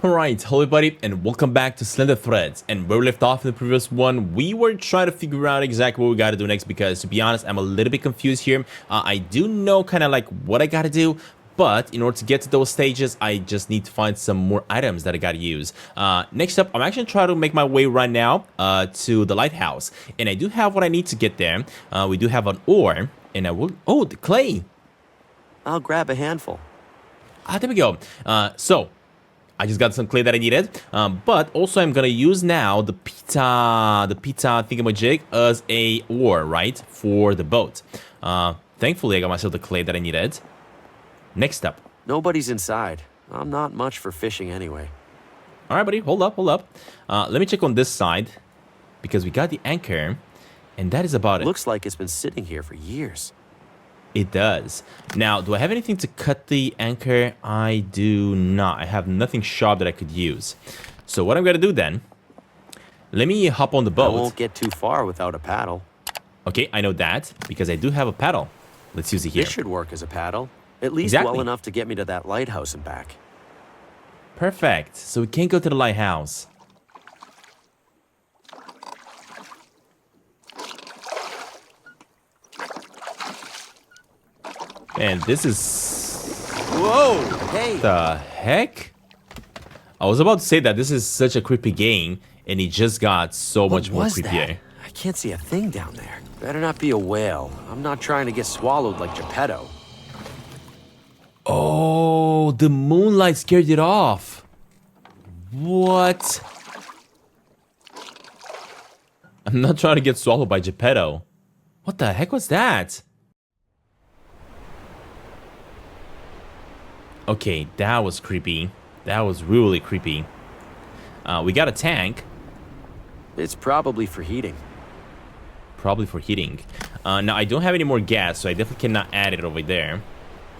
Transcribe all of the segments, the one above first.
Alright, hello everybody, and welcome back to Slender Threads. And where we left off in the previous one, we were trying to figure out exactly what we gotta do next, because to be honest, I'm a little bit confused here. I do know kind of like what I gotta do, but in order to get to those stages, I just need to find some more items that I gotta use. Next up, I'm actually trying to make my way right now to the lighthouse. And I do have what I need to get there. We do have an ore, and I will... Oh, the clay! I'll grab a handful. There we go. So I just got some clay that I needed, but also I'm gonna use now the pita thingamajig as a ore, right, for the boat. Thankfully, I got myself the clay that I needed. Next up. Nobody's inside. I'm not much for fishing anyway. All right, buddy, hold up. Let me check on this side, because we got the anchor, and that is about it. Looks like it's been sitting here for years. It does. Now, do I have anything to cut the anchor? I do not. I have nothing sharp that I could use. So what I'm going to do then, let me hop on the boat. I won't get too far without a paddle. Okay, I know that, because I do have a paddle. Let's use it here. This should work as a paddle. At least well enough to get me to that lighthouse and back. Perfect. So we can't go to the lighthouse. And this is... Whoa! Hey! The heck? I was about to say that this is such a creepy game, and it just got so much more creepier. That? I can't see a thing down there. Better not be a whale. I'm not trying to get swallowed like Geppetto. Oh, the moonlight scared it off. What? I'm not trying to get swallowed by Geppetto. What the heck was that? Okay, that was creepy. That was really creepy. We got a tank. It's probably for heating. Probably for heating. Now, I don't have any more gas, so I definitely cannot add it over there.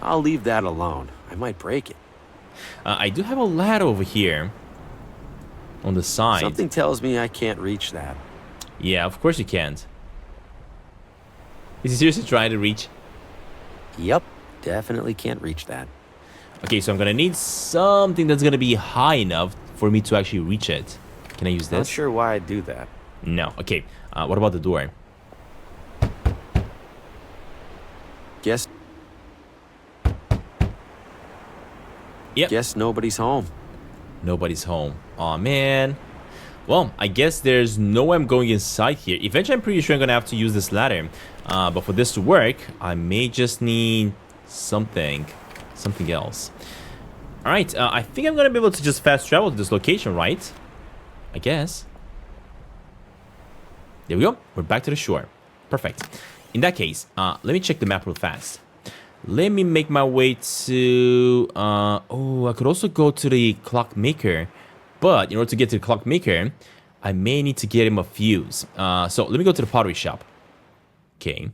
I'll leave that alone. I might break it. I do have a ladder over here. On the side. Something tells me I can't reach that. Yeah, of course you can't. Is he seriously trying to reach? Yep, definitely can't reach that. Okay, so I'm gonna need something that's gonna be high enough for me to actually reach it. Can I use this? Not sure why I'd do that. No. Okay. What about the door? Guess. Yep. Guess nobody's home. Nobody's home. Aw, man. Well, I guess there's no way I'm going inside here. Eventually, I'm pretty sure I'm gonna have to use this ladder. But for this to work, I may just need something else. All right, I think I'm gonna be able to just fast travel to this location, right? I guess. There we go. We're back to the shore. Perfect. In that case, let me check the map real fast. Let me make my way to... oh, I could also go to the clockmaker. But in order to get to the clockmaker, I may need to get him a fuse. So let me go to the pottery shop. Okay.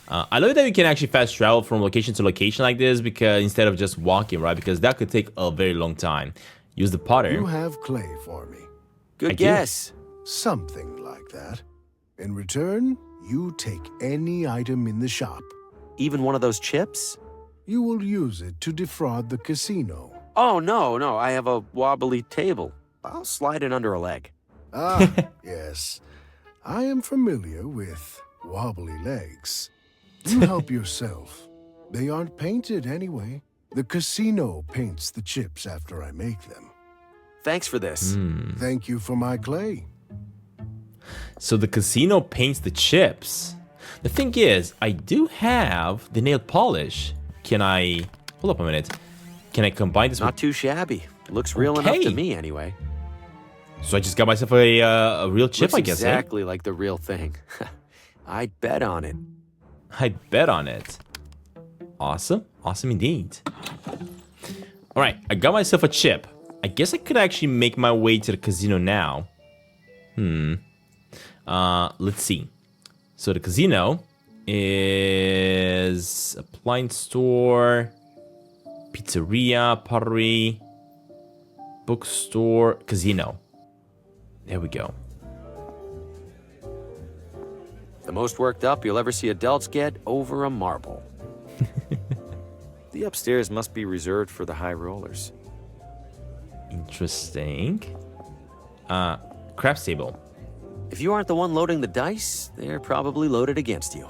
I love that you can actually fast travel from location to location like this, because instead of just walking, right? Because that could take a very long time. Use the potter. You have clay for me. Good guess. Something like that. In return, you take any item in the shop. Even one of those chips? You will use it to defraud the casino. Oh, no. I have a wobbly table. I'll slide it under a leg. Ah, yes. I am familiar with wobbly legs. You help yourself. They aren't painted anyway. The casino paints the chips after I make them. Thanks for this. Thank you for my clay. So the casino paints the chips. The thing is, I do have the nail polish. Can I... Hold up a minute. Can I combine this Not too shabby. Looks real enough to me anyway. So I just got myself a real chip, Looks I guess, exactly like the real thing. I'd bet on it. I'd bet on it. Awesome. Awesome indeed. Alright, I got myself a chip. I guess I could actually make my way to the casino now. Let's see. So the casino is appliance store, pizzeria, pottery, bookstore, casino. There we go. The most worked up you'll ever see adults get over a marble. The upstairs must be reserved for the high rollers. Interesting. Craps table. If you aren't the one loading the dice, they're probably loaded against you.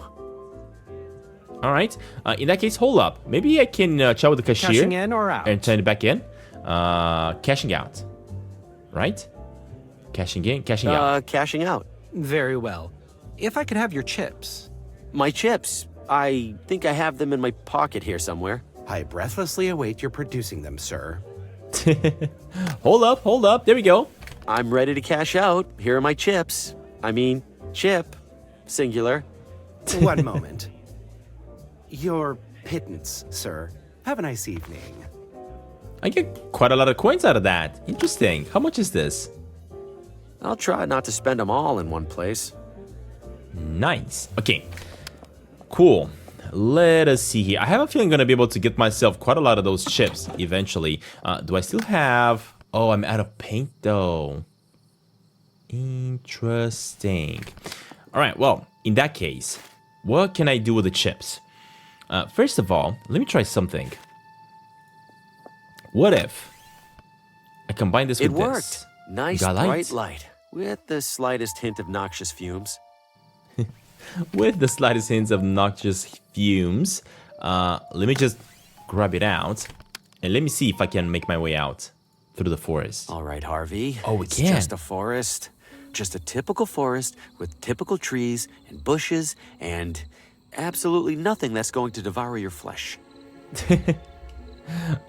All right. In that case, hold up. Maybe I can chat with the cashier. Cashing in or out? And turn it back in. Cashing out. Right? Cashing in, cashing out. Cashing out. Very well. If I could have your chips. My chips. I think I have them in my pocket here somewhere. I breathlessly await your producing them, sir. Hold up. There we go. I'm ready to cash out. Here are my chips. I mean, chip. Singular. One moment. Your pittance, sir. Have a nice evening. I get quite a lot of coins out of that. Interesting. How much is this? I'll try not to spend them all in one place. Nice. Okay. Cool. Let us see here. I have a feeling I'm going to be able to get myself quite a lot of those chips eventually. Do I still have... Oh, I'm out of paint though. Interesting. All right. Well, in that case, what can I do with the chips? First of all, let me try something. What if I combine this with It this? worked. Nice Got light? bright light. With the slightest hint of noxious fumes. With the slightest hints of noxious fumes. Let me just grab it out. And let me see if I can make my way out through the forest. All right, Harvey. Oh, we it's can. just a forest. Just a typical forest with typical trees and bushes and absolutely nothing that's going to devour your flesh.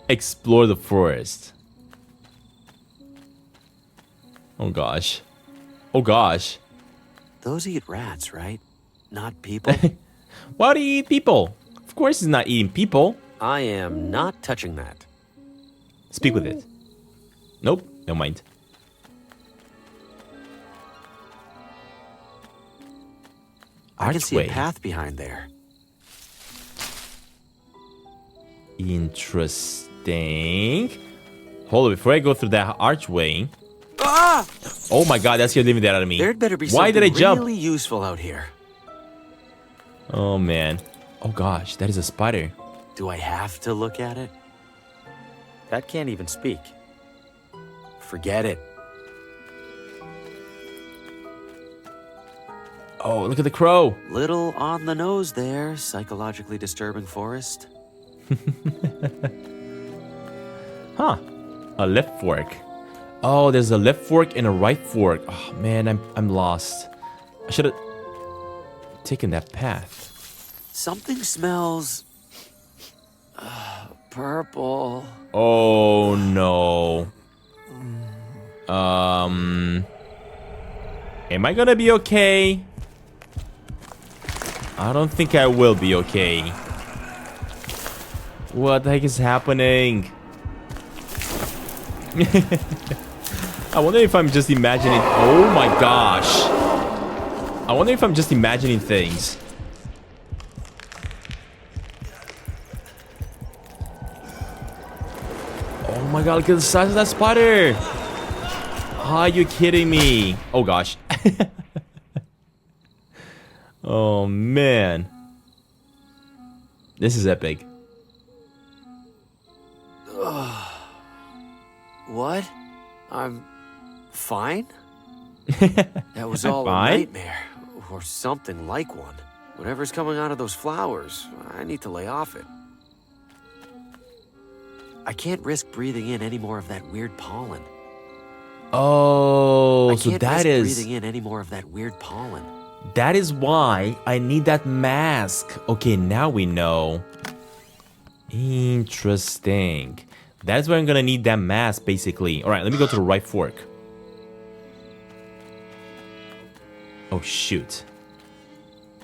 Explore the forest. Oh gosh. Oh gosh. Those eat rats, right? Not people? Why do you eat people? Of course he's not eating people. I am not touching that. Speak with it. Nope, never mind. I can see a Archway. path behind there. Interesting. Hold on, before I go through that archway. Ah! Oh my god, that's gonna leave that out of me. There'd better be Why something did I jump? really useful out here. Oh man. Oh gosh, that is a spider. Do I have to look at it? That can't even speak. Forget it. Oh, look at the crow. Little on the nose there, psychologically disturbing forest. Huh. A left fork. Oh, there's a left fork and a right fork. Oh man, I'm lost. I should have taken that path. Something smells... purple. Oh no. Am I gonna be okay? I don't think I will be okay. What the heck is happening? I wonder if I'm just imagining... Oh my gosh. I wonder if I'm just imagining things. Oh my god, look at the size of that spider. Are you kidding me? Oh gosh. Oh man. This is epic. What? I'm fine? That was all a Fine? nightmare. Or something like one. Whatever's coming out of those flowers, I need to lay off it. I can't risk breathing in any more of that weird pollen. Oh, so I can't that risk is... breathing in any more of that weird pollen. That is why I need that mask. Okay, now we know. Interesting. That's why I'm gonna need that mask, basically. Alright, let me go to the right fork. Oh, shoot.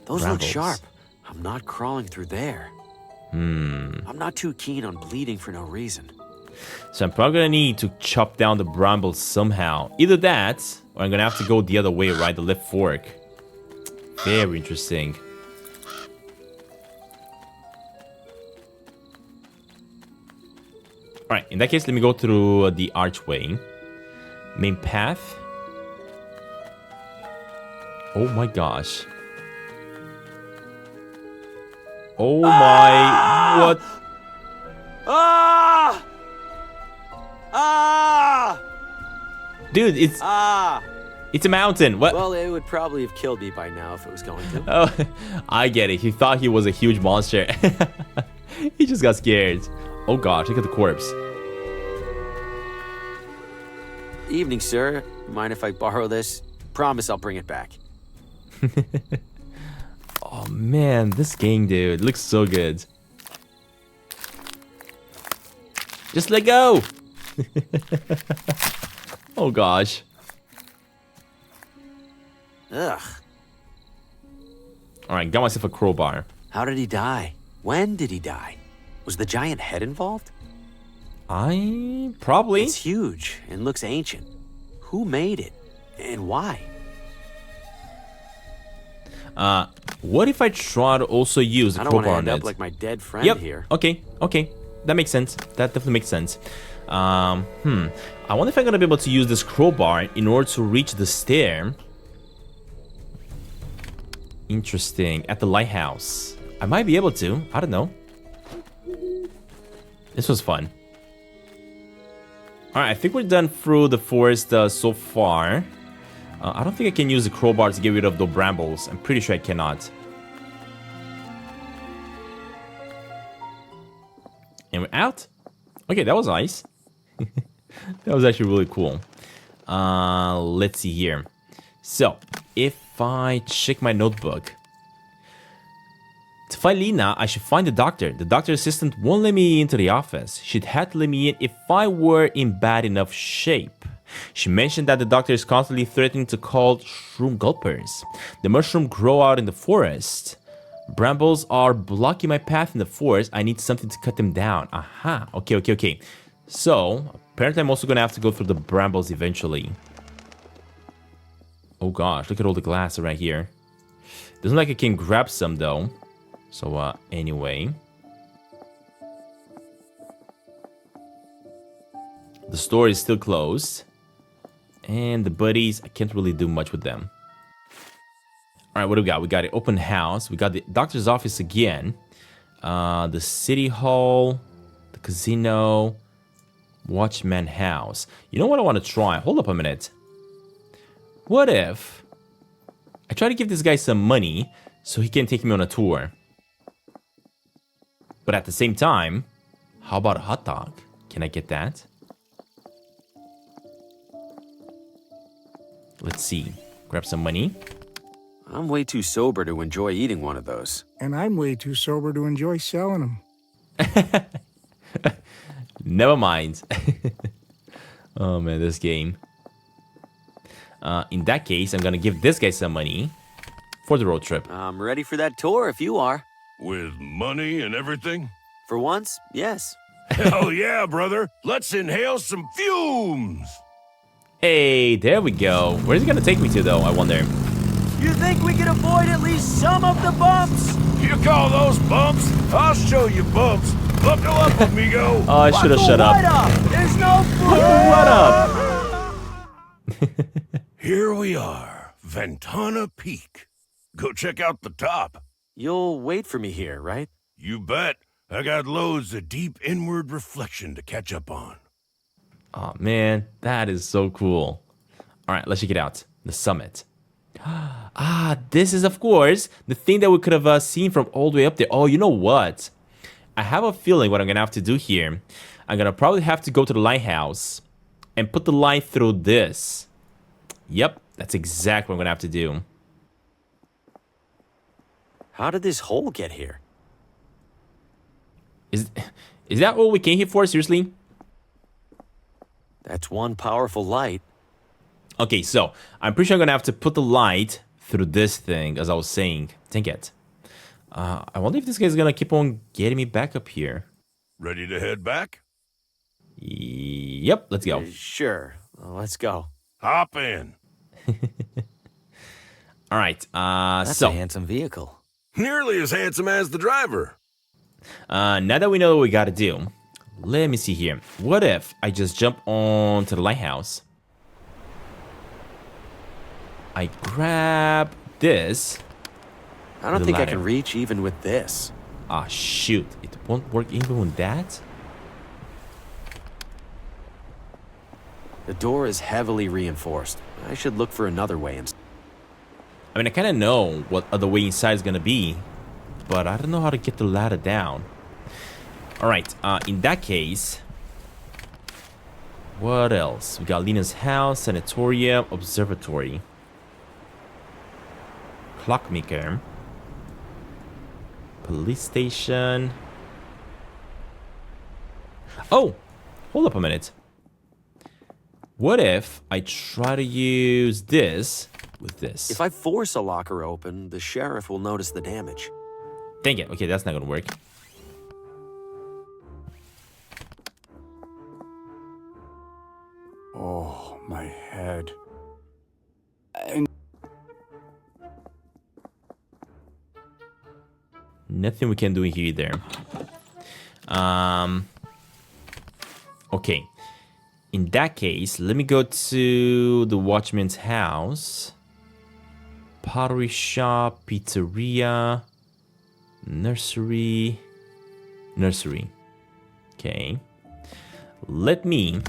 Those Brambles. look sharp. I'm not crawling through there. I'm not too keen on bleeding for no reason. So I'm probably gonna need to chop down the brambles somehow. Either that, or I'm gonna have to go the other way, right? The left fork. Very interesting. Alright, in that case, let me go through the archway. Main path. Oh my gosh. Oh my... What? Ah! Ah! Dude, it's Ah! a mountain. What? Well, it would probably have killed me by now if it was going to. Oh, I get it. He thought he was a huge monster. He just got scared. Oh gosh, look at the corpse. Evening, sir. Mind if I borrow this? Promise I'll bring it back. Oh man, this game, dude, looks so good. Just let go. Oh gosh. Ugh. All right, got myself a crowbar. How did he die? When did he die? Was the giant head involved? Probably. It's huge and looks ancient. Who made it? And why? What if I try to also use the I don't want to crowbar on end up it? like my dead friend Yep. here. Okay. That makes sense. That definitely makes sense. I wonder if I'm gonna be able to use this crowbar in order to reach the stair. Interesting. At the lighthouse. I might be able to. I don't know. This was fun. Alright, I think we're done through the forest so far. I don't think I can use the crowbar to get rid of the brambles. I'm pretty sure I cannot. And we're out. Okay, that was nice. That was actually really cool. Let's see here. So, if I check my notebook. To find Lena, I should find the doctor. The doctor assistant won't let me into the office. She'd have to let me in if I were in bad enough shape. She mentioned that the doctor is constantly threatening to call shroom gulpers. The mushroom grow out in the forest. Brambles are blocking my path in the forest. I need something to cut them down. Aha. Okay. So, apparently I'm also going to have to go through the brambles eventually. Oh gosh, look at all the glass right here. Doesn't look like I can grab some though. So, anyway. The store is still closed. And the buddies, I can't really do much with them. Alright, what do we got? We got an open house. We got the doctor's office again. The city hall. The casino. Watchman house. You know what I want to try? Hold up a minute. What if I try to give this guy some money so he can take me on a tour? But at the same time, how about a hot dog? Can I get that? Let's see. Grab some money. I'm way too sober to enjoy eating one of those. And I'm way too sober to enjoy selling them. Never mind. Oh man, this game. In that case, I'm gonna give this guy some money for the road trip. I'm ready for that tour if you are. With money and everything? For once, yes. Hell yeah, brother. Let's inhale some fumes. Hey, there we go. Where's it gonna take me to though, I wonder? You think we can avoid at least some of the bumps? You call those bumps? I'll show you bumps. Buckle up, amigo. Oh, I should have shut up. There's no What up? Here we are, Ventana Peak. Go check out the top. You'll wait for me here, right? You bet. I got loads of deep inward reflection to catch up on. Oh man, that is so cool. All right, let's check it out. The summit. Ah, this is of course the thing that we could have seen from all the way up there. Oh, you know what? I have a feeling what I'm gonna have to do here. I'm gonna probably have to go to the lighthouse and put the light through this. Yep, that's exactly what I'm gonna have to do. How did this hole get here? Is that all we came here for? Seriously? That's one powerful light. Okay, so I'm pretty sure I'm gonna have to put the light through this thing, as I was saying. Dang it. I wonder if this guy's gonna keep on getting me back up here. Ready to head back? Yep, let's go. Sure. Well, let's go. Hop in. All right. That's a handsome vehicle. Nearly as handsome as the driver. Now that we know what we gotta do, let me see here. What if I just jump on to the lighthouse? I grab this. I don't The think I ladder. can reach even with this. Ah, shoot. It won't work even with that? The door is heavily reinforced. I should look for another way instead. I mean, I kind of know what other way inside is going to be, but I don't know how to get the ladder down. Alright, in that case, what else? We got Lena's house, sanatorium, observatory, clockmaker, police station. Oh, hold up a minute. What if I try to use this with this? If I force a locker open, the sheriff will notice the damage. Dang it. Okay, that's not gonna work. Oh, my head. Nothing we can do here either. Okay. In that case, let me go to the watchman's house. Pottery shop, pizzeria, nursery. Okay. Let me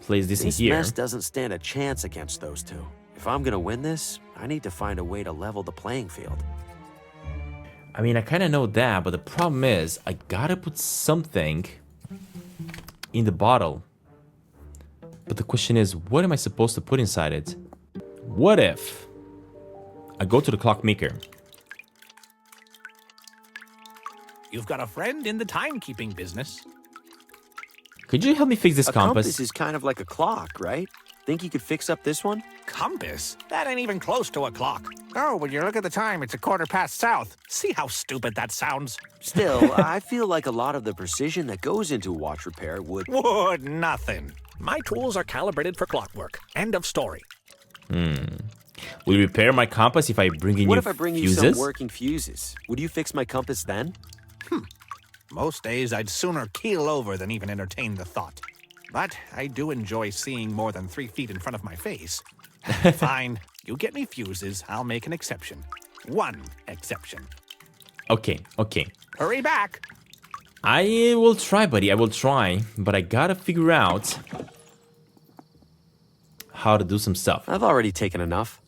place this in This here. mess doesn't stand a chance against those two. If I'm gonna win this, I need to find a way to level the playing field. I mean, I kind of know that, but the problem is I gotta put something in the bottle. But the question is, what am I supposed to put inside it? What if I go to the clockmaker? You've got a friend in the timekeeping business. Could you help me fix this A compass? compass is kind of like a clock, right? Think you could fix up this one? Compass? That ain't even close to a clock. Oh, when you look at the time, it's 1/4 south. See how stupid that sounds? Still, I feel like a lot of the precision that goes into watch repair would... Would nothing. My tools are calibrated for clockwork. End of story. Will you repair my compass if I bring in What new if I bring you fuses? some working fuses? Would you fix my compass then? Most days, I'd sooner keel over than even entertain the thought. But I do enjoy seeing more than 3 feet in front of my face. Fine. You get me fuses, I'll make an exception. One exception. Okay. Hurry back. I will try, buddy. I will try. But I gotta figure out how to do some stuff. I've already taken enough.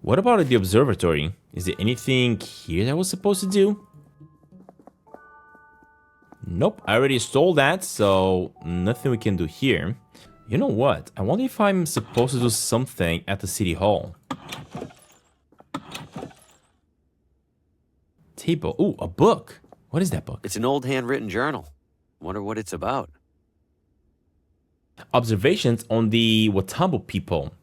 What about the observatory? Is there anything here that I was supposed to do? Nope, I already stole that, so nothing we can do here. You know what? I wonder if I'm supposed to do something at the city hall. Table. Ooh, a book. What is that book? It's an old handwritten journal. Wonder what it's about. Observations on the Watambo people.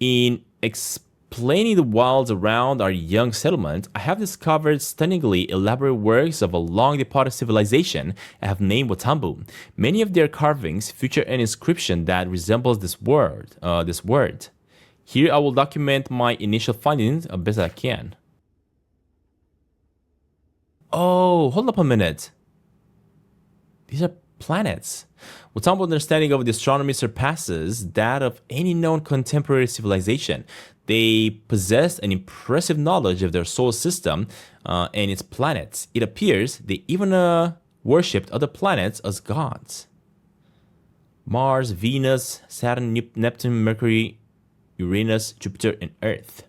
In explaining the wilds around our young settlement, I have discovered stunningly elaborate works of a long-departed civilization I have named Watambo. Many of their carvings feature an inscription that resembles this word. Here I will document my initial findings as best I can. Oh, hold up a minute. These are planets. Watambo understanding of the astronomy surpasses that of any known contemporary civilization. They possess an impressive knowledge of their solar system and its planets. It appears they even worshipped other planets as gods. Mars, Venus, Saturn, Neptune, Mercury, Uranus, Jupiter, and Earth.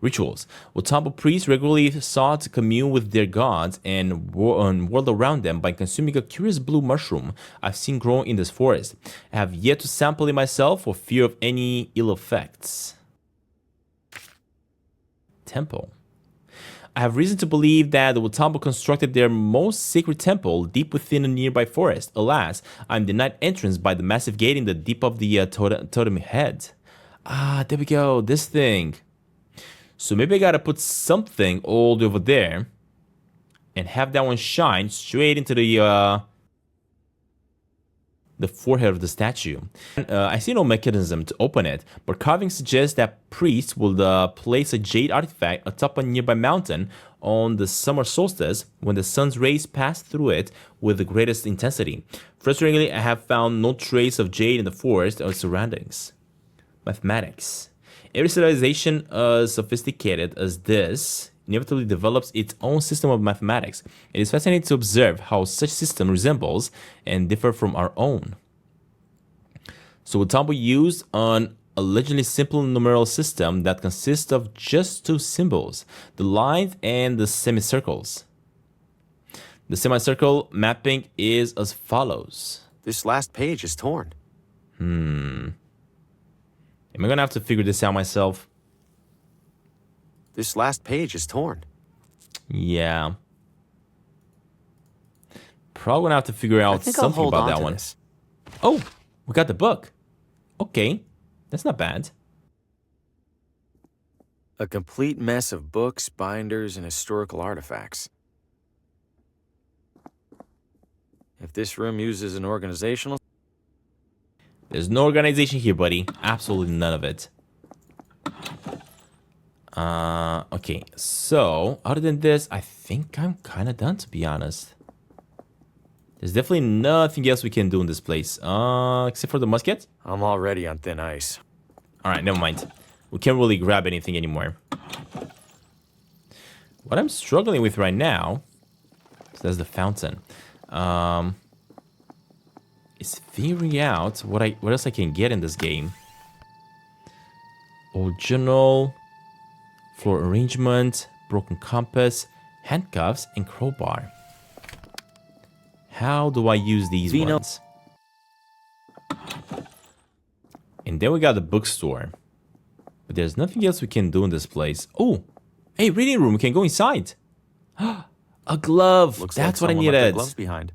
Rituals. Watambo priests regularly sought to commune with their gods and world around them by consuming a curious blue mushroom I've seen growing in this forest. I have yet to sample it myself for fear of any ill effects. Temple. I have reason to believe that the Watambo constructed their most sacred temple deep within a nearby forest. Alas, I am denied entrance by the massive gate in the deep of the totem head. Ah, there we go. This thing. So maybe I gotta put something all over there and have that one shine straight into the forehead of the statue. I see no mechanism to open it, but carving suggests that priests will place a jade artifact atop a nearby mountain on the summer solstice when the sun's rays pass through it with the greatest intensity. Frustratingly, I have found no trace of jade in the forest or surroundings. Mathematics. Every civilization as sophisticated as this inevitably develops its own system of mathematics. It is fascinating to observe how such system resembles and differ from our own. So would Tomboy use an allegedly simple numeral system that consists of just two symbols, the lines and the semicircles. The semicircle mapping is as follows. This last page is torn. Am I gonna have to figure this out myself? This last page is torn. Yeah. Probably gonna have to figure out I'll something hold about on that to one. this. Oh, we got the book. Okay, that's not bad. A complete mess of books, binders, and historical artifacts. If this room uses an organizational... There's no organization here, buddy. Absolutely none of it. Okay, so other than this, I think I'm kind of done, to be honest. There's definitely nothing else we can do in this place, except for the musket. I'm already on thin ice. All right, never mind. We can't really grab anything anymore. What I'm struggling with right now, so that's the fountain, is figuring out what else I can get in this game. Old journal, floor arrangement, broken compass, handcuffs, and crowbar. How do I use these ones? And then we got the bookstore. But there's nothing else we can do in this place. Oh, hey, reading room. We can go inside. A glove. Looks That's like what I someone left their needed. gloves behind.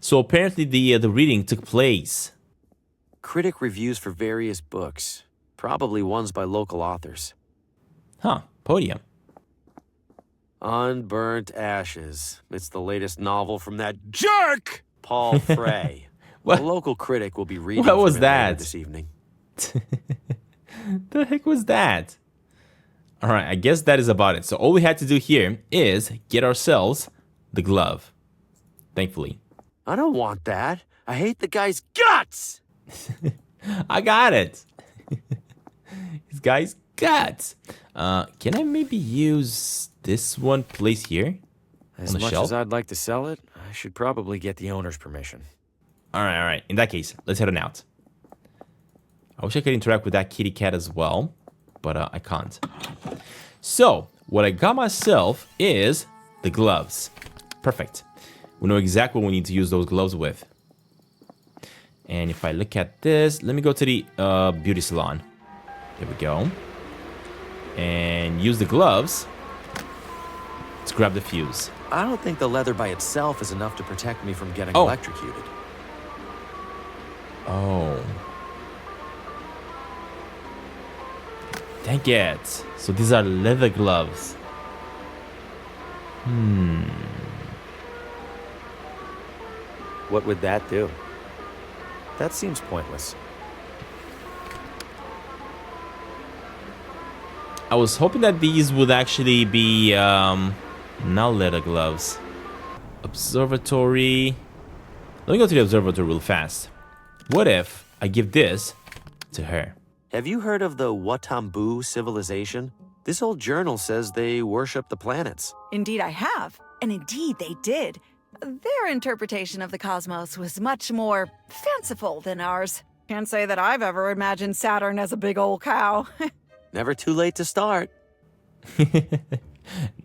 So apparently the reading took place. Critic reviews for various books, probably ones by local authors. Huh, podium. Unburnt Ashes. It's the latest novel from that jerk, Paul Frey. What? A local critic will be reading What was from it later that? this evening. The heck was that? All right, I guess that is about it. So all we had to do here is get ourselves the glove. Thankfully. I don't want that. I hate the guy's guts! I got it. This guy's guts. Can I maybe use this one place here? As on the much shelf? as I'd like to sell it, I should probably get the owner's permission. All right. In that case, let's head on out. I wish I could interact with that kitty cat as well, but I can't. So, what I got myself is the gloves. Perfect. We know exactly what we need to use those gloves with. And if I look at this, let me go to the beauty salon. There we go. And use the gloves to grab the fuse. I don't think the leather by itself is enough to protect me from getting Oh. electrocuted. Oh. Dang it. So these are leather gloves. What would that do? That seems pointless. I was hoping that these would actually be not leather gloves. Observatory. Let me go to the observatory real fast. What if I give this to her? Have you heard of the Watambu civilization? This old journal says they worship the planets. Indeed, I have. And indeed, they did. Their interpretation of the cosmos was much more fanciful than ours. Can't say that I've ever imagined Saturn as a big old cow. Never too late to start.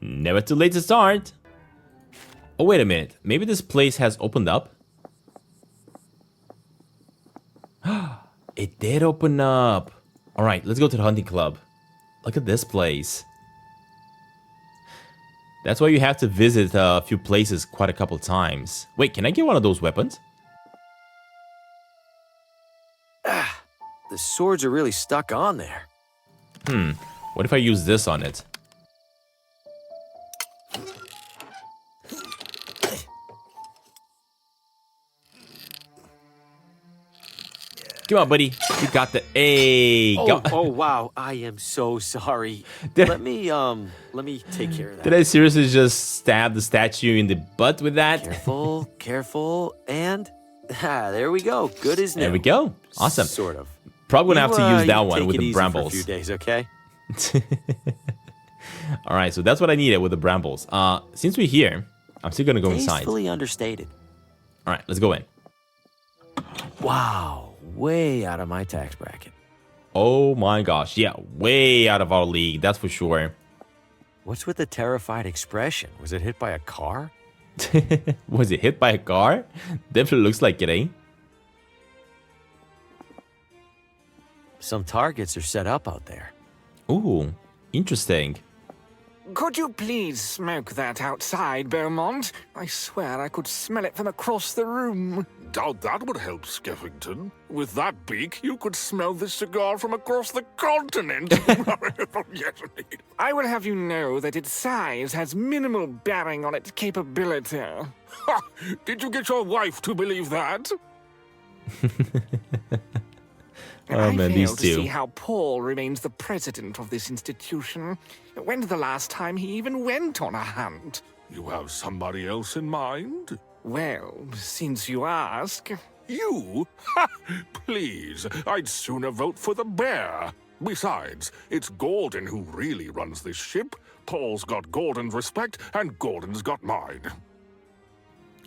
Never too late to start. Oh, wait a minute. Maybe this place has opened up. It did open up. All right, let's go to the hunting club. Look at this place. That's why you have to visit a few places quite a couple times. Wait, can I get one of those weapons? The swords are really stuck on there. What if I use this on it? Come on, buddy. You got the A. Oh, wow. I am so sorry. Did- Let me take care of that. Did I seriously just stab the statue in the butt with that? Careful, careful, and there we go. Good as new. There we go. Awesome. Sort of. Probably gonna have to use that You one take with it the easy for a brambles. few days, okay? All right, so that's what I needed with the brambles. Since we're here, I'm still gonna go inside. Tastefully understated. All right, let's go in. Wow, way out of my tax bracket. Oh my gosh, yeah, way out of our league, that's for sure. What's with the terrified expression? Was it hit by a car? Was it hit by a car? Definitely looks like it, eh? Some targets are set up out there. Ooh, interesting. Could you please smoke that outside, Beaumont? I swear I could smell it from across the room. Doubt that would help, Skeffington. With that beak, you could smell this cigar from across the continent. Yes, indeed. I will have you know that its size has minimal bearing on its capability. Ha! Did you get your wife to believe that? Oh man, I these fail to two. see how Paul remains the president of this institution. When's the last time he even went on a hunt? You have somebody else in mind? Well, since you ask. You? Ha! Please, I'd sooner vote for the bear. Besides, it's Gordon who really runs this ship. Paul's got Gordon's respect, and Gordon's got mine.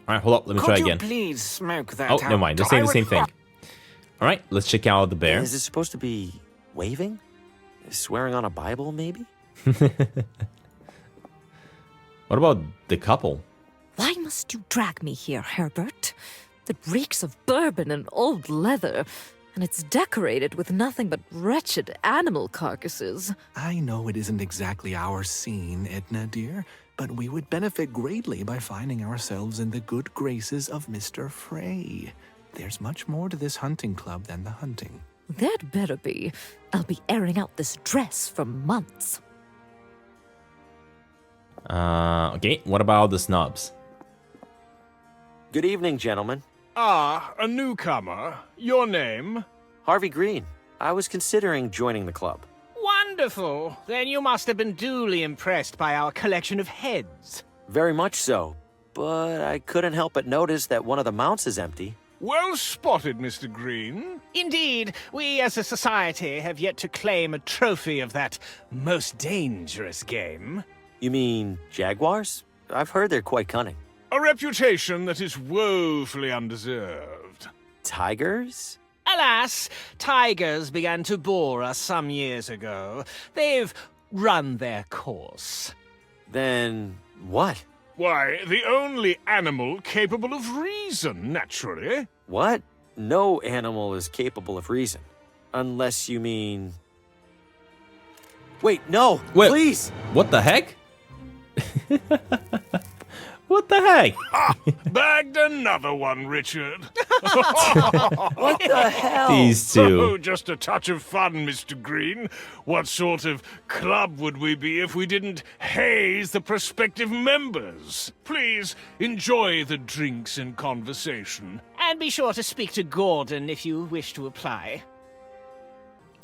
All right, hold up, let me Could try you again. please smoke that Oh, out? never mind, they're saying the same thing. All right, let's check out the bear. Is it supposed to be waving? Swearing on a Bible, maybe? What about the couple? Why must you drag me here, Herbert? It reeks of bourbon and old leather, and it's decorated with nothing but wretched animal carcasses. I know it isn't exactly our scene, Edna dear, but we would benefit greatly by finding ourselves in the good graces of Mr. Frey. There's much more to this hunting club than the hunting. There'd better be. I'll be airing out this dress for months. Okay, what about the snubs? Good evening, gentlemen. Ah, a newcomer. Your name? Harvey Green. I was considering joining the club. Wonderful. Then you must have been duly impressed by our collection of heads. Very much so. But I couldn't help but notice that one of the mounts is empty. Well spotted, Mr. Green. Indeed, we as a society have yet to claim a trophy of that most dangerous game. You mean jaguars? I've heard they're quite cunning. A reputation that is woefully undeserved. Tigers? Alas, tigers began to bore us some years ago. They've run their course. Then what? Why, the only animal capable of reason, naturally. What? No animal is capable of reason. Unless you mean... Wait, no! Wait, please! What the heck? What the heck? Ah, bagged another one, Richard. What the hell? These two. Oh, just a touch of fun, Mr. Green. What sort of club would we be if we didn't haze the prospective members? Please enjoy the drinks and conversation. And be sure to speak to Gordon if you wish to apply.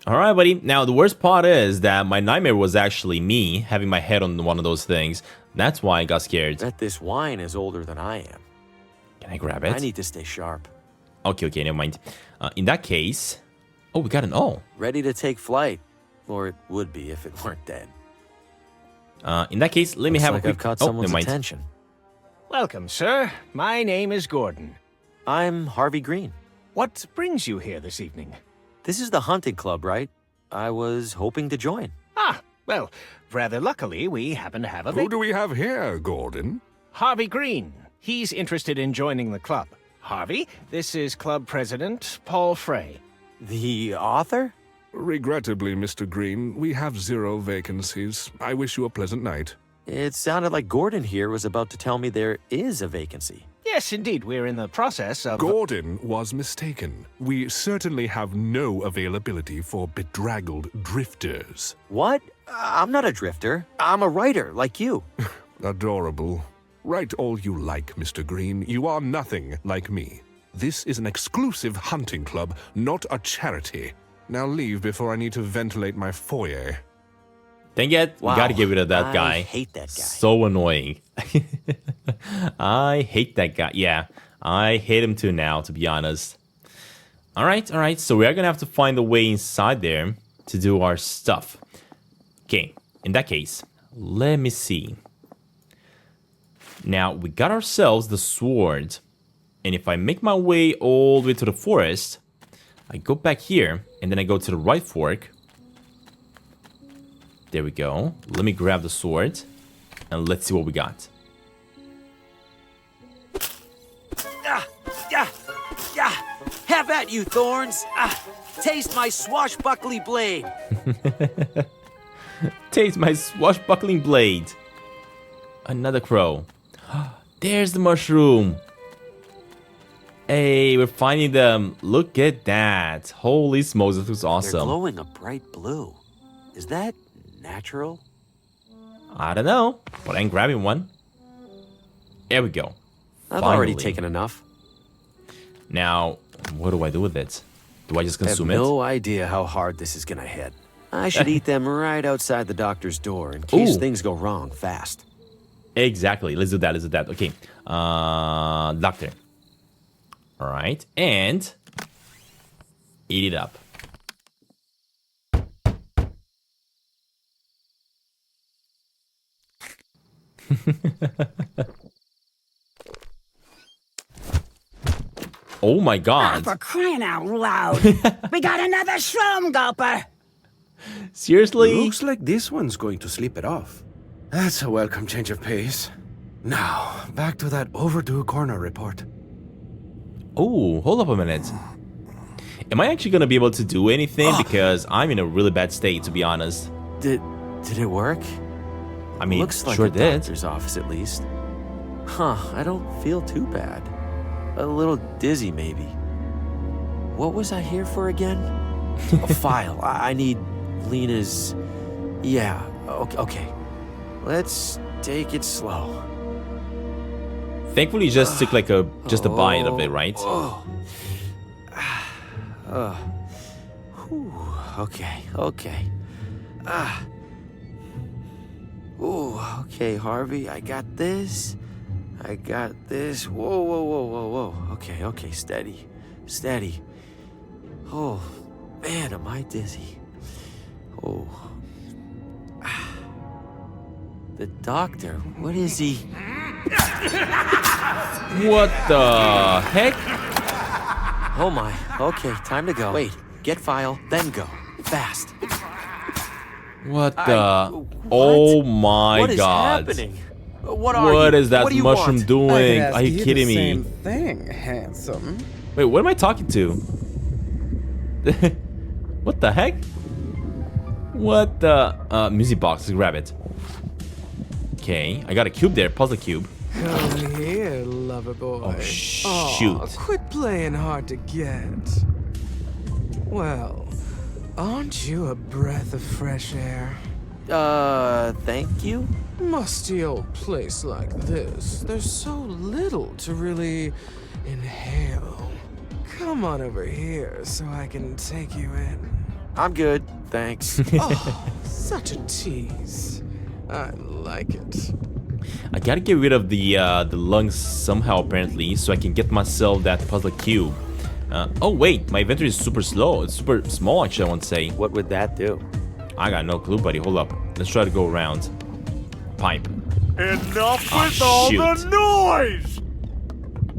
All right, buddy. Now, the worst part is that my nightmare was actually me having my head on one of those things. That's why I got scared. Bet this wine is older than I am. Can I grab it? I need to stay sharp. Okay, never mind. In that case... Oh, we got an O. Ready to take flight. Or it would be if it weren't dead. In that case, let me Looks have like a quick... I've caught oh, someone's never mind. attention. Welcome, sir. My name is Gordon. I'm Harvey Green. What brings you here this evening? This is the hunting club, right? I was hoping to join. Ah, well, rather luckily, we happen to have a... Who do we have here, Gordon? Harvey Green. He's interested in joining the club. Harvey, this is club president Paul Frey. The author? Regrettably, Mr. Green, we have 0 vacancies. I wish you a pleasant night. It sounded like Gordon here was about to tell me there is a vacancy. Yes, indeed, we're in the process of... Gordon was mistaken. We certainly have no availability for bedraggled drifters. What? I'm not a drifter. I'm a writer, like you. Adorable. Write all you like, Mr. Green. You are nothing like me. This is an exclusive hunting club, not a charity. Now leave before I need to ventilate my foyer. Dang it, Wow. we gotta get rid of that guy. I hate that guy. So annoying. I hate that guy. Yeah, I hate him too now, to be honest. Alright, so we are gonna have to find a way inside there to do our stuff. Okay, in that case, let me see. Now, we got ourselves the sword. And if I make my way all the way to the forest, I go back here, and then I go to the right fork. There we go. Let me grab the sword, and let's see what we got. Have at you, thorns! Taste my swashbuckly blade! Taste my swashbuckling blade. Another crow. There's the mushroom. Hey, we're finding them. Look at that. Holy smokes, this looks awesome. They're glowing a bright blue. Is that natural? I don't know, but I'm grabbing one. There we go. I've Finally. already taken enough. Now, what do I do with it? Do I just consume I have it? no idea how hard this is gonna hit. I should eat them right outside the doctor's door in case things go wrong fast. Exactly. Let's do that. Let's do that. Okay. Doctor. All right. And eat it up. Oh my god. For crying out loud. We got another shroom gulper. Seriously? Looks like this one's going to sleep it off. That's a welcome change of pace. Now, back to that overdue coroner report. Oh, hold up a minute. Am I actually going to be able to do anything? Because I'm in a really bad state, to be honest. Did it work? I mean, looks like sure a did. doctor's office at least. Huh, I don't feel too bad. A little dizzy, maybe. What was I here for again? A file. I need Lena's... Yeah, okay. Let's take it slow. Thankfully, you just took like just a bite of it, right? Okay. Okay, Harvey, I got this. Whoa. Okay, steady. Oh, man, am I dizzy. Oh. The doctor, what is he? What the heck? Oh my, okay, time to go. Wait, get file, then go. Fast. What the? Oh my What is god. happening? What is that What do you mushroom want? doing? Are you kidding me? Same thing, handsome. Wait, what am I talking to? What the heck? What the? Music box, let's grab it. Okay, I got a cube there, puzzle cube. Come here, lover boy. Oh, shoot. Aw, quit playing hard to get. Well, aren't you a breath of fresh air? Thank you? Musty old place like this, there's so little to really inhale. Come on over here so I can take you in. I'm good, thanks. Oh, such a tease. I like it. I gotta get rid of the lungs somehow, apparently, so I can get myself that puzzle cube. Oh wait, my inventory is super slow. It's super small, actually, I want to say. What would that do? I got no clue, buddy. Hold up. Let's try to go around. Pipe. Enough with all shoot. the noise!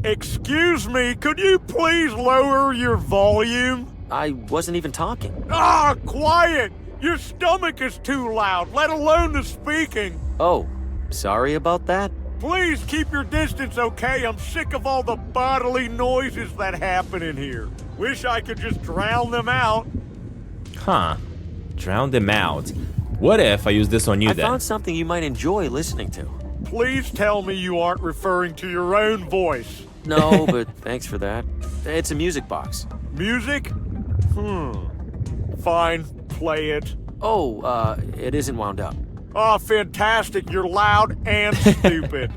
Excuse me, could you please lower your volume? I wasn't even talking. Ah, quiet! Your stomach is too loud, let alone the speaking. Oh, sorry about that? Please keep your distance, okay? I'm sick of all the bodily noises that happen in here. Wish I could just drown them out. Huh. Drown them out. What if I use this on you I then? found something you might enjoy listening to. Please tell me you aren't referring to your own voice. No, but thanks for that. It's a music box. Music? Fine, play it. Oh, it isn't wound up. Oh, fantastic. You're loud and stupid.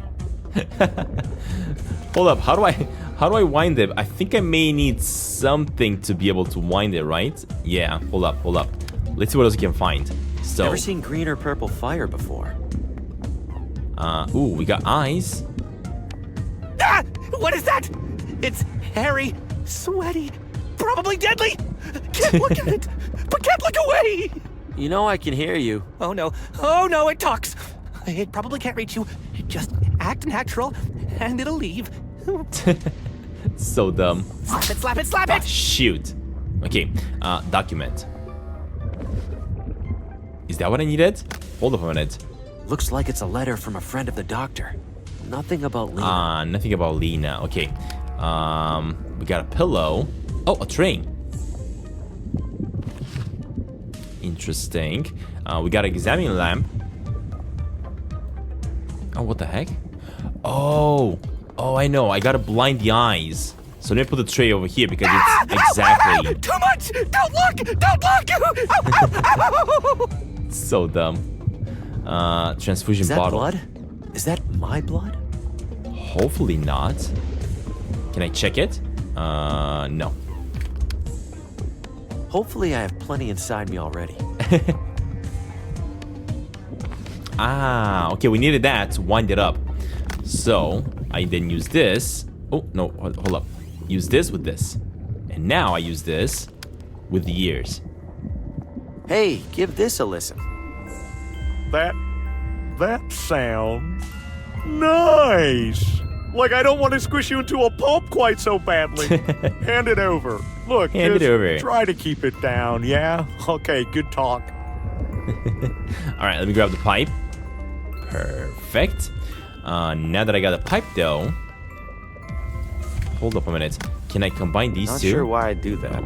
Hold up. How do I wind it? I think I may need something to be able to wind it, right? Yeah. Hold up. Let's see what else we can find. So. Never seen green or purple fire before. Ooh, we got eyes. Ah! What is that? It's hairy, sweaty, probably deadly. Can't look at it, but can't look away. You know I can hear you. Oh no, it talks. It probably can't reach you. Just act natural, and it'll leave. So dumb. Slap it, slap it, slap Ah, it! shoot. Okay, document. Is that what I needed? Hold up a minute. Looks like it's a letter from a friend of the doctor. Nothing about Lena. Nothing about Lena. Okay. We got a pillow. Oh, a train. Interesting. We got an examining lamp. Oh, what the heck? Oh, I know. I gotta blind the eyes. So let me put the tray over here because it's exactly. Too much! Don't look! Don't look! So dumb. Transfusion Is that bottle. blood? Is that my blood? Hopefully not. Can I check it? No. Hopefully I have plenty inside me already. Okay, we needed that to wind it up. So, I then use this. Oh, no, hold up. Use this with this. And now I use this with the ears. Hey, give this a listen. That sounds nice. Like I don't want to squish you into a pulp quite so badly. Hand it over. Look, Hand it over. Try to keep it down, yeah? Okay, good talk. Alright, let me grab the pipe. Perfect. Now that I got the pipe though. Hold up a minute. Can I combine these Not two? Not sure why I'd do that.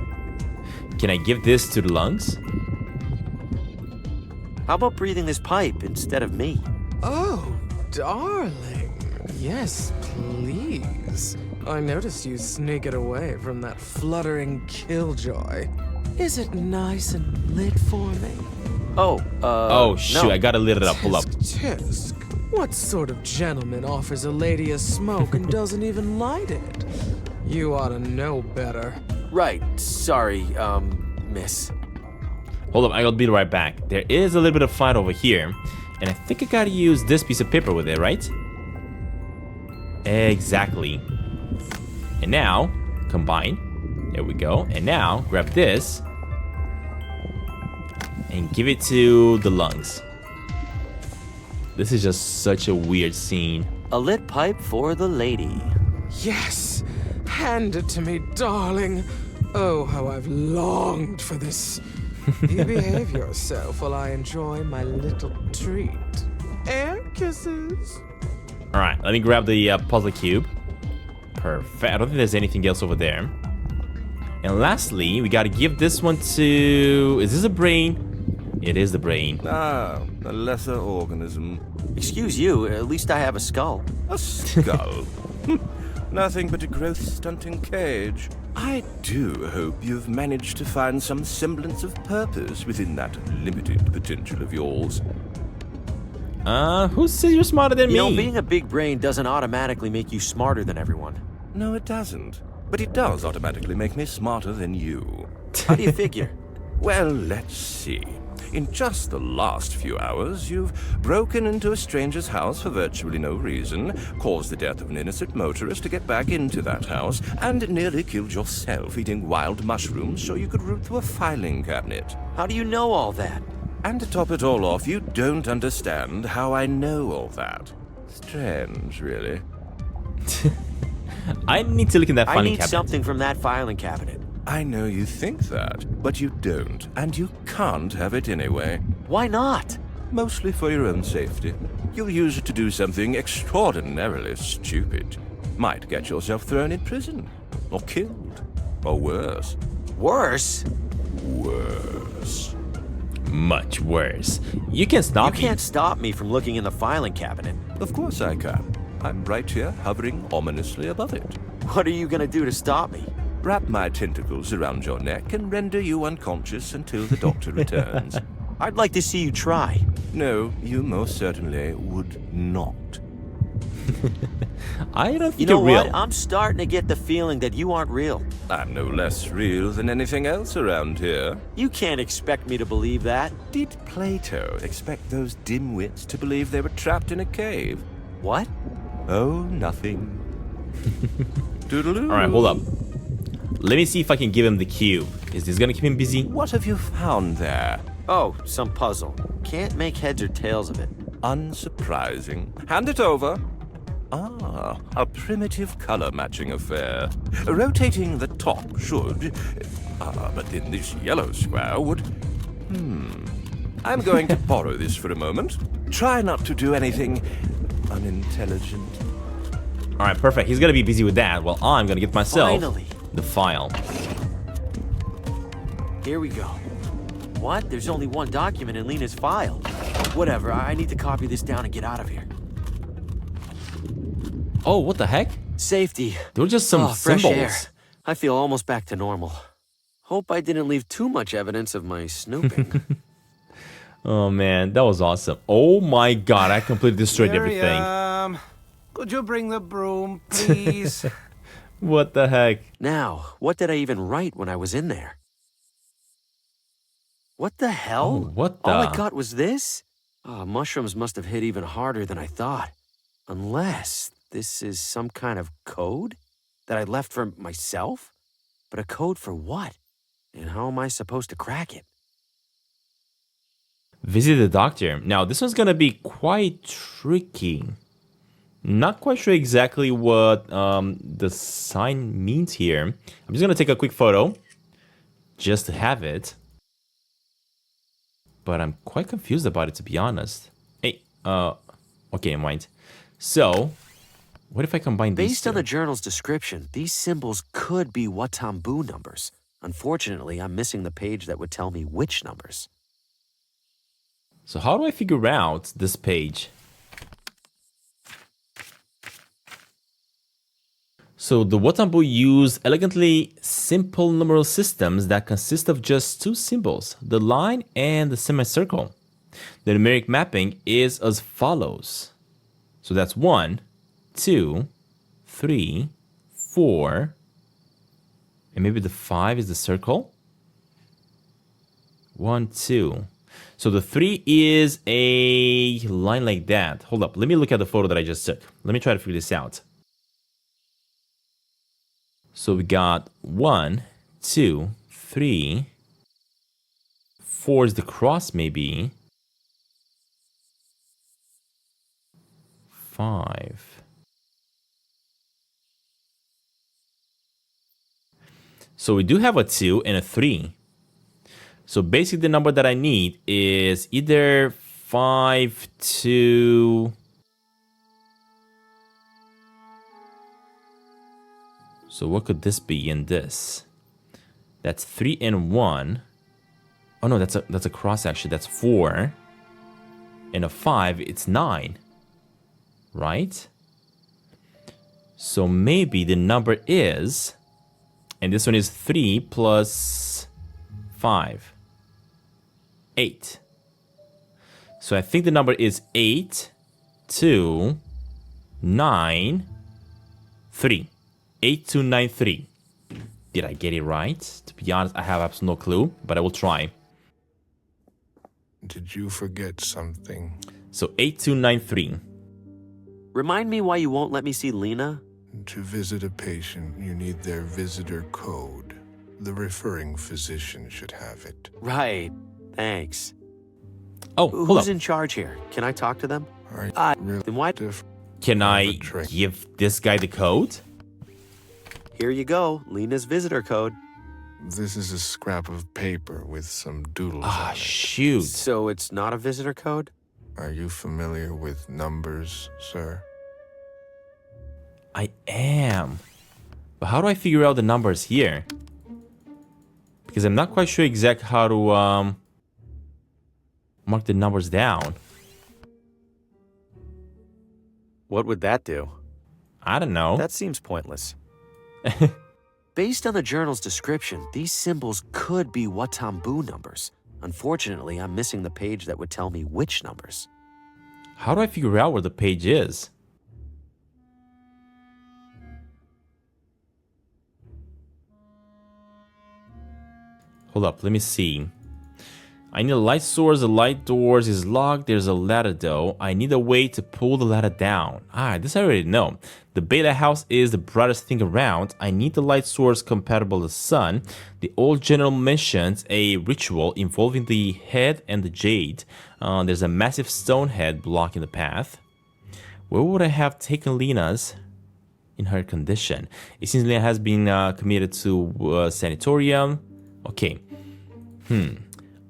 Can I give this to the lungs? How about breathing this pipe instead of me? Oh, darling. Yes, please. I noticed you sneak it away from that fluttering killjoy. Is it nice and lit for me? Oh, shoot, no. I gotta lit it up. Hold up. Tisk. What sort of gentleman offers a lady a smoke and doesn't even light it? You ought to know better. Right, sorry, miss. Hold up, I'll be right back. There is a little bit of fight over here. And I think I gotta use this piece of paper with it, right? Exactly. And now, combine. There we go. And now, grab this. And give it to the lungs. This is just such a weird scene. A lit pipe for the lady. Yes! Hand it to me, darling. Oh, how I've longed for this. You behave yourself while I enjoy my little treat. Air kisses. Alright, let me grab the puzzle cube. Perfect. I don't think there's anything else over there. And lastly, we gotta give this one to... Is this a brain? It is the brain. Ah, a lesser organism. Excuse you, at least I have a skull. A skull? Nothing but a growth-stunting cage. I do hope you've managed to find some semblance of purpose within that limited potential of yours. Who says you're smarter than me? You know, being a big brain doesn't automatically make you smarter than everyone. No, it doesn't. But it does automatically make me smarter than you. How do you figure? Well, let's see. In just the last few hours, you've broken into a stranger's house for virtually no reason, caused the death of an innocent motorist to get back into that house, and nearly killed yourself eating wild mushrooms so you could root through a filing cabinet. How do you know all that? And to top it all off, you don't understand how I know all that. Strange, really. I need to look in that filing cabinet. I need something from that filing cabinet. I know you think that, but you don't, and you can't have it anyway. Why not? Mostly for your own safety. You'll use it to do something extraordinarily stupid. Might get yourself thrown in prison, or killed, or worse. Worse? Worse. Much worse. You can stop me. You can't stop me from looking in the filing cabinet. Of course I can. I'm right here, hovering ominously above it. What are you gonna do to stop me? Wrap my tentacles around your neck and render you unconscious until the doctor returns. I'd like to see you try. No, you most certainly would not. I don't think you know you're real. What? I'm starting to get the feeling that you aren't real. I'm no less real than anything else around here. You can't expect me to believe that. Did Plato expect those dimwits to believe they were trapped in a cave? What? Oh, nothing. Toodaloo. Alright, hold up. Let me see if I can give him the cube. Is this gonna keep him busy? What have you found there? Oh, some puzzle. Can't make heads or tails of it. Unsurprising. Hand it over. Ah, a primitive color matching affair. Rotating the top should. But then this yellow square would. I'm going to borrow this for a moment. Try not to do anything unintelligent. Alright, perfect. He's gonna be busy with that. Well, I'm gonna get myself Finally. the file. Here we go. What? There's only one document in Lena's file. Whatever, I need to copy this down and get out of here. Oh, what the heck? Safety. There were just some fresh symbols. air. I feel almost back to normal. Hope I didn't leave too much evidence of my snooping. Oh man, that was awesome. Oh my god, I completely destroyed everything. Miriam, could you bring the broom, please? What the heck? Now, what did I even write when I was in there? What the hell? Oh, what the? All I got was this? Mushrooms must have hit even harder than I thought. Unless this is some kind of code that I left for myself? But a code for what? And how am I supposed to crack it? Visit the doctor. Now, this one's gonna be quite tricky. Not quite sure exactly what the sign means here. I'm just gonna take a quick photo just to have it. But I'm quite confused about it, to be honest. Hey, okay, never mind. So, what if I combine these Based two? on the journal's description, these symbols could be Watambu numbers. Unfortunately, I'm missing the page that would tell me which numbers. So how do I figure out this page? So the Watambu use elegantly simple numeral systems that consist of just two symbols, the line and the semicircle. The numeric mapping is as follows. So that's 1, 2, 3, 4, and maybe the 5 is the circle. 1, 2. So the 3 is a line like that. Hold up, let me look at the photo that I just took. Let me try to figure this out. So we got 1, 2, 3, 4 is the cross maybe. 5. So we do have a 2 and a 3. So basically the number that I need is either 5, 2... So what could this be in this? That's 3 and 1. Oh no, that's a cross actually. That's 4. And a 5, it's 9. Right? So maybe the number is... And this one is 3 plus 5. 8. So I think the number is 8, 2, 9, 3. 8293. Did I get it right? To be honest, I have absolutely no clue, but I will try. Did you forget something? So 8293. Remind me why you won't let me see Lena? To visit a patient, you need their visitor code. The referring physician should have it. Right. Thanks. Oh, hold Who's up. in charge here? Can I talk to them? Really then why? Can I give this guy the code? Here you go, Lena's visitor code. This is a scrap of paper with some doodles on it. Shoot. So it's not a visitor code? Are you familiar with numbers, sir? I am. But how do I figure out the numbers here? Because I'm not quite sure exactly how to mark the numbers down. What would that do? I don't know. That seems pointless. Based on the journal's description, these symbols could be Watambu numbers. Unfortunately, I'm missing the page that would tell me which numbers. How do I figure out where the page is? Hold up, let me see. I need a light source. The light doors is locked. There's a ladder though. I need a way to pull the ladder down. This I already know. The beta house is the brightest thing around. I need the light source compatible to the sun. The old general mentions a ritual involving the head and the jade. There's a massive stone head blocking the path. Where would I have taken Lena's in her condition? It seems Lena has been committed to sanatorium. Okay.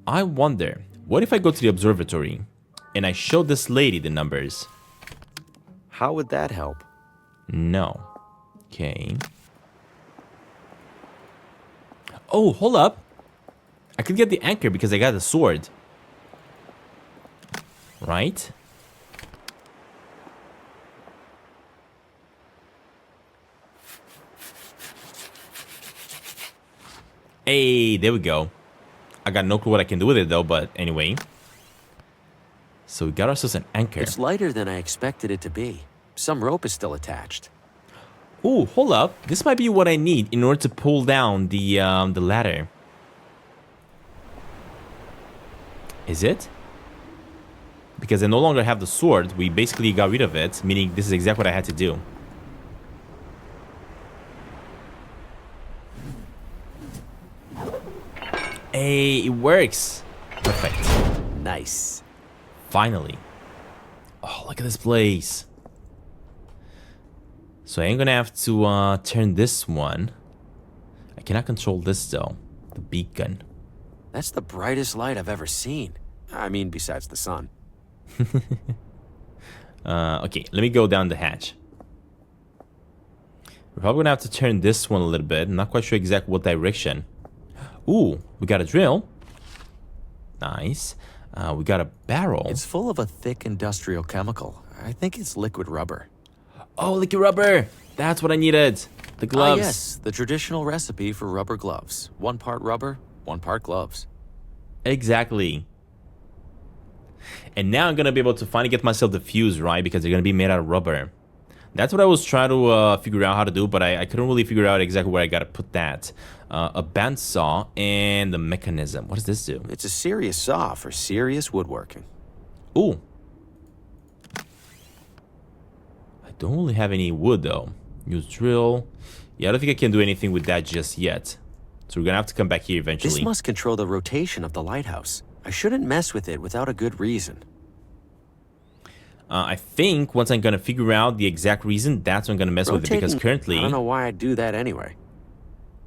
I wonder, what if I go to the observatory and I show this lady the numbers? How would that help? No. Okay. Oh, hold up. I could get the anchor because I got the sword. Right? Hey, there we go. I got no clue what I can do with it though, but anyway. So we got ourselves an anchor. It's lighter than I expected it to be. Some rope is still attached. Ooh, hold up. This might be what I need in order to pull down the ladder. Is it? Because I no longer have the sword. We basically got rid of it, meaning this is exactly what I had to do. Hey, it works. Perfect. Nice. Finally. Oh, look at this place. So I ain't gonna have to turn this one. I cannot control this though. The beacon. That's the brightest light I've ever seen. I mean, besides the sun. Okay, let me go down the hatch. We're probably gonna have to turn this one a little bit. I'm not quite sure exactly what direction. Ooh, we got a drill. Nice. We got a barrel. It's full of a thick industrial chemical. I think it's liquid rubber. Oh, liquid rubber. That's what I needed. The gloves. Yes, the traditional recipe for rubber gloves. 1 part rubber, 1 part gloves. Exactly. And now I'm gonna be able to finally get myself the fuse, right? Because they're gonna be made out of rubber. That's what I was trying to figure out how to do, but I couldn't really figure out exactly where I gotta put that. A bandsaw and the mechanism. What does this do? It's a serious saw for serious woodworking. Ooh. I don't really have any wood though. Use drill. Yeah, I don't think I can do anything with that just yet. So we're gonna have to come back here eventually. This must control the rotation of the lighthouse. I shouldn't mess with it without a good reason. I think once I'm gonna figure out the exact reason, that's when I'm gonna mess with it, because currently... I don't know why I'd do that anyway.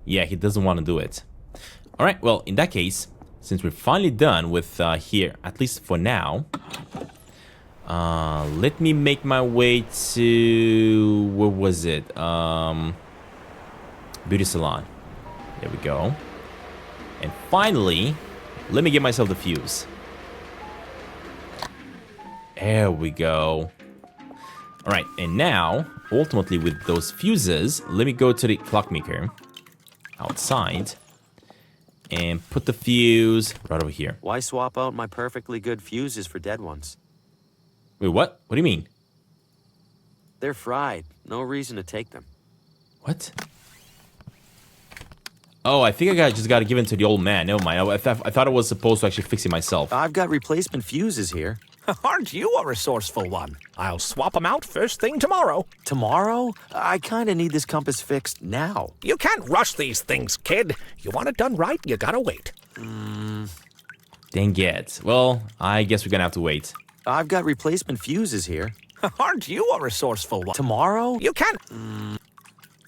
Yeah, he doesn't want to do it. Alright, well, in that case, since we're finally done with here, at least for now, let me make my way to... where was it? Beauty salon. There we go. And finally, let me get myself the fuse. There we go. Alright, and now, ultimately with those fuses, let me go to the clockmaker outside and put the fuse right over here. Why swap out my perfectly good fuses for dead ones? Wait, what? What do you mean? They're fried. No reason to take them. What? Oh, I think I just got to give in to the old man. Never mind. I thought I was supposed to actually fix it myself. I've got replacement fuses here. Aren't you a resourceful one? I'll swap them out first thing tomorrow. Tomorrow? I kind of need this compass fixed now. You can't rush these things, kid. You want it done right, you gotta wait. Dang it. Well, I guess we're gonna have to wait. I've got replacement fuses here. Aren't you a resourceful one? Tomorrow? You can't...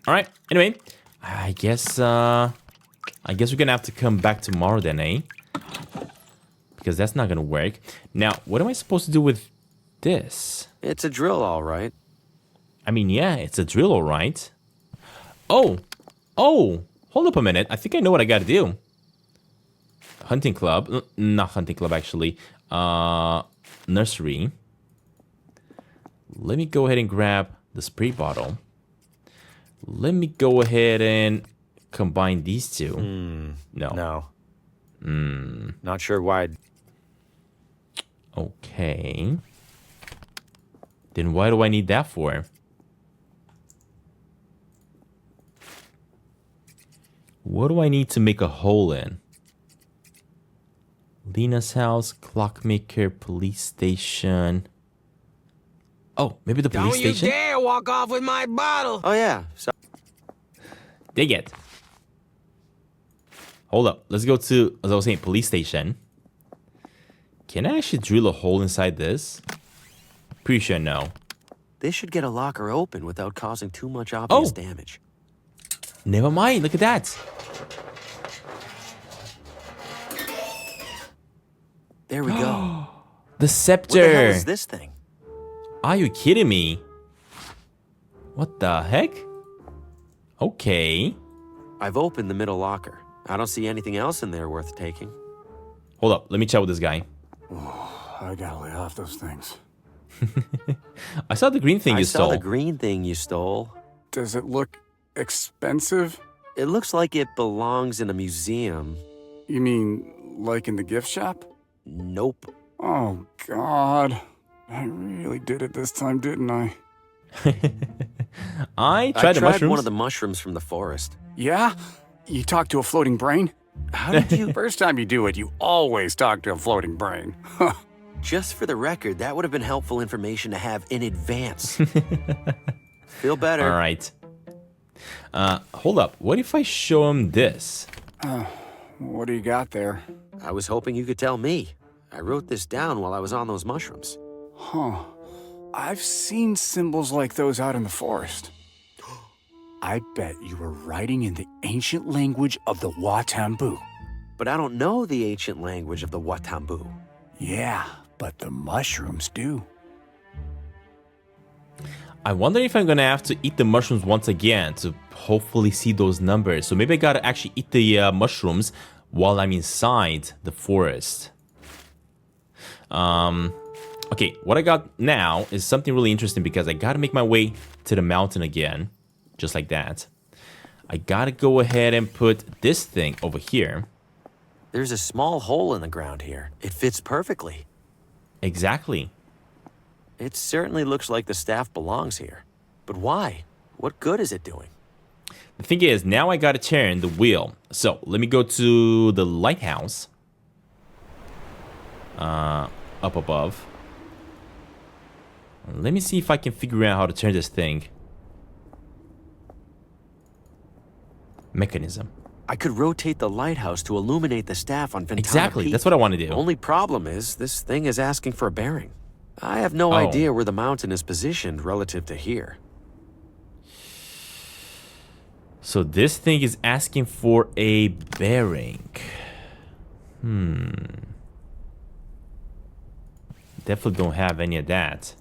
Alright, anyway. I guess we're gonna have to come back tomorrow then, eh? Because that's not gonna work. Now, what am I supposed to do with this? It's a drill, all right. I mean, yeah, it's a drill, all right. Oh! Oh! Hold up a minute. I think I know what I gotta do. Hunting club. Not hunting club, actually. Nursery. Let me go ahead and grab the spray bottle. Let me go ahead and combine these two. No. Not sure why. Okay. Then why do I need that for? What do I need to make a hole in? Lena's house, clockmaker, police station. Oh, maybe the police station? Don't you dare walk off with my bottle! Oh, yeah. Dig it. Hold up. Let's go to, as I was saying, police station. Can I actually drill a hole inside this? Pretty sure no. They should get a locker open without causing too much obvious damage. Never mind. Look at that. There we go. The scepter. What the hell is this thing? Are you kidding me? What the heck? Okay. I've opened the middle locker. I don't see anything else in there worth taking. Hold up. Let me chat with this guy. Oh, I gotta lay off those things. I saw the green thing you stole. I saw the green thing you stole. Does it look expensive? It looks like it belongs in a museum. You mean like in the gift shop? Nope. Oh, God. I really did it this time, didn't I? I tried the mushrooms. One of the mushrooms from the forest. Yeah? You talked to a floating brain? How did you... First time you do it, you always talk to a floating brain. Just for the record, that would have been helpful information to have in advance. Feel better. All right. Hold up. What if I show him this? What do you got there? I was hoping you could tell me. I wrote this down while I was on those mushrooms. Huh. I've seen symbols like those out in the forest. I bet you were writing in the ancient language of the Watambu. But I don't know the ancient language of the Watambu. Yeah, but the mushrooms do. I wonder if I'm gonna have to eat the mushrooms once again to hopefully see those numbers. So maybe I gotta actually eat the mushrooms while I'm inside the forest. Okay, what I got now is something really interesting because I gotta make my way to the mountain again. Just like that. I gotta go ahead and put this thing over here. There's a small hole in the ground here. It fits perfectly. Exactly. It certainly looks like the staff belongs here. But why? What good is it doing? The thing is, now I gotta turn the wheel. So, let me go to the lighthouse. Up above. Let me see if I can figure out how to turn this thing. Mechanism. I could rotate the lighthouse to illuminate the staff on Ventana Exactly, Peak. that's what I want to do. Only problem is, this thing is asking for a bearing. I have no idea where the mountain is positioned relative to here. So this thing is asking for a bearing. Definitely don't have any of that.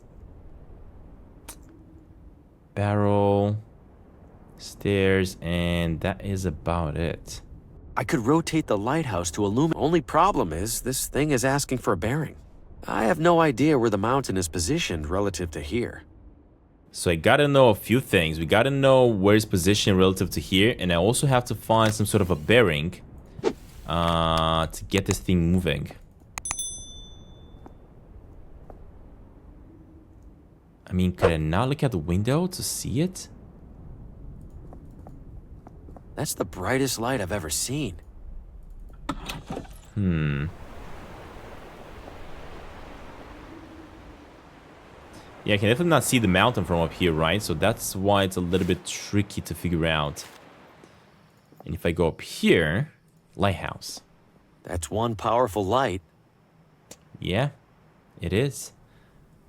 Barrel, stairs, and that is about it. I could rotate the lighthouse to illuminate. Only problem is, this thing is asking for a bearing. I have no idea where the mountain is positioned relative to here. So I gotta know a few things. We gotta know where it's positioned relative to here, and I also have to find some sort of a bearing to get this thing moving. I mean, could I not look out the window to see it? That's the brightest light I've ever seen. Yeah, I can definitely not see the mountain from up here, right? So that's why it's a little bit tricky to figure out. And if I go up here, lighthouse. That's one powerful light. Yeah, it is.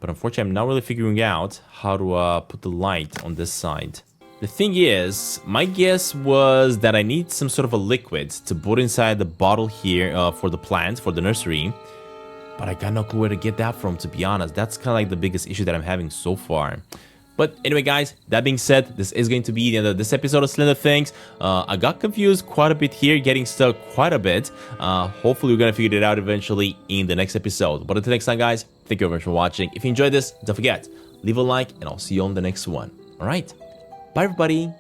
But unfortunately, I'm not really figuring out how to put the light on this side. The thing is, my guess was that I need some sort of a liquid to put inside the bottle here for the plant, for the nursery. But I got no clue where to get that from, to be honest. That's kind of like the biggest issue that I'm having so far. But anyway, guys, that being said, this is going to be the end of this episode of Slender Things. I got confused quite a bit here, getting stuck quite a bit. Hopefully, we're going to figure it out eventually in the next episode. But until next time, guys, thank you very much for watching. If you enjoyed this, don't forget, leave a like, and I'll see you on the next one. All right? Bye, everybody.